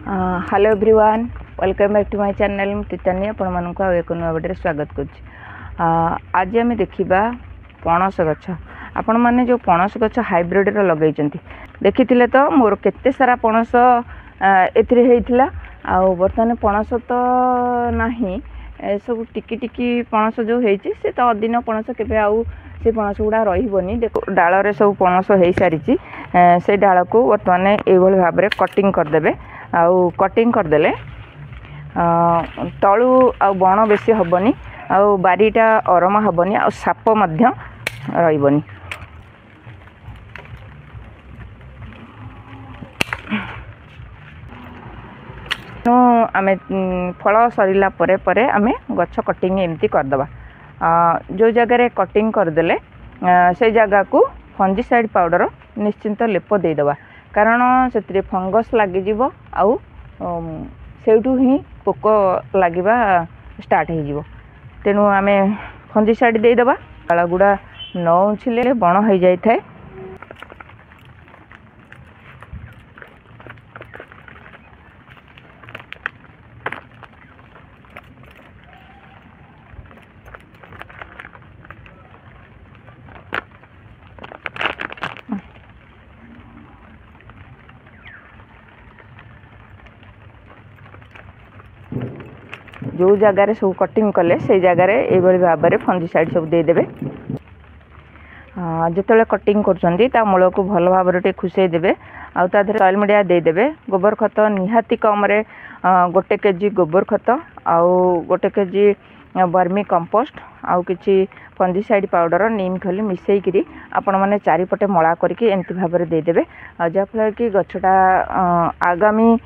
Hello everyone welcome back to my channel तीतानी आपण मानक एक नुआ वीडियो स्वागत करुच्ची। आज आम देखा पणस गछ आपण मैंने जो पणस गछ हाइब्रिड लगे देखी तो मोर केते सारा पणस एथिरे बर्तमान पणस तो नहीं सब टिकी टिकी पणस जो होती से तो अदिन पणस के से पणस गुड़ा रही देखो डाल सब पणस हो सारी से डाल को बर्तमान ये भाव में कटिंग करदे आउ कटिंग करदेले तलू आ बण बेसी हेनी आउ बारीटा अरमा हेनी आ साप मध्य रही आमे फल सरला परे आमे गछ कटिंग एमती करदबा जो जगह कटिंग करदेले से जगह को फंजीसाइड पाउडर निश्चिंत लेप देदेबा कारण से फंगस लगिज आउ सेठू ही पोक लगे स्टार्ट हो तेणु आम फंजीसाइड देदेबा डाल गुड़ा न उछिले बण हो जाए जो जगार सब कटिंग कले से जगार ये भाव में फंजीसाइड सब देदेवे जिते कटिंग कर मूल को भल भाव में खुशे देवे आउ सॉइल मीडिया देदेवे गोबर खत निहाती कम रे 1 केजी गोबर खत आउ 1 केजी वर्मी कंपोस्ट आउ किछि फंजीसाइड पाउडर नीम खली मिसेकरी आपण मैंने चारिपटे मला करके एमती भाव में देदेवे जहाँफल कि गछटा आगामी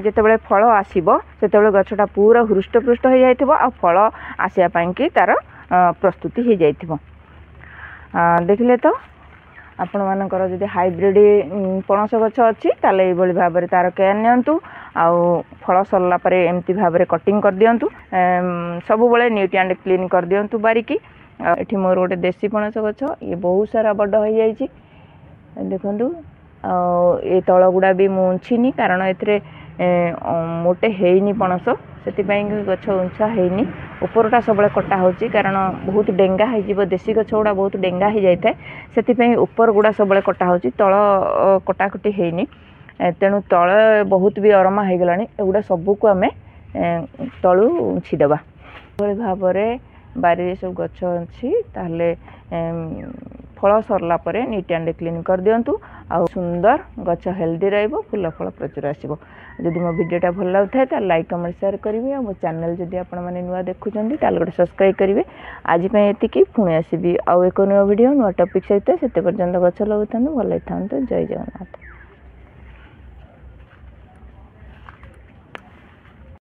जिते फल आसब से गछटा पूरा हृष्टपृष्ट हो जाइथिबो आ फल आसिया पई कि तार प्रस्तुति हो जाइथिबो। देखिले तो आपण मानकर जदि हाइब्रिड पणस गछ अच्छी ताले ये भाव में तार केयर नियंतु आउ फल सरला परे एमती भाव में कटिंग कर दियंतु सब बेले नीट एंड क्लीन कर दियंतु बारिकी। एठी मोर गोटे देसी पणस गछ ये बहुत सारा बड़ हो जाइछि देखंतु ये तल गुड़ा भी मुछिनी कारण एथरे मोटे हेनी पणस से गछ उंचा हेनी उपरटा सब कटा होची कारण बहुत डेंगा हो देसी गछ गुड़ा बहुत डेंगा हो जाए से ऊपर गुड़ा सब कटा होची तल कटाकटी हेनी तेणु तल बहुत भी अरमा हो गला एगुड़ा सबको आम तलू उछीदेवा भाव में बारी सब गछ अच्छी ताहले फल सरला परे नीट एंड क्लीन कर दियंतु आ सुंदर गछ हेल्दी रहिबो फूल फल प्रचुर आसीबो। जदि मो वीडियोटा भल लाउथाय त लाइक कमेंट शेयर करिवे आ मो चैनल जदि आपण माने नुआ देखुचंदी ताल गोटे सब्सक्राइब करिवे। आज पय एतिकी पुणी आसीबी आ एको नुआ वीडियो नुआ टॉपिक सहित सेते पर्यंत गछ लगाथानु भल थांतु। जय जगन्नाथ।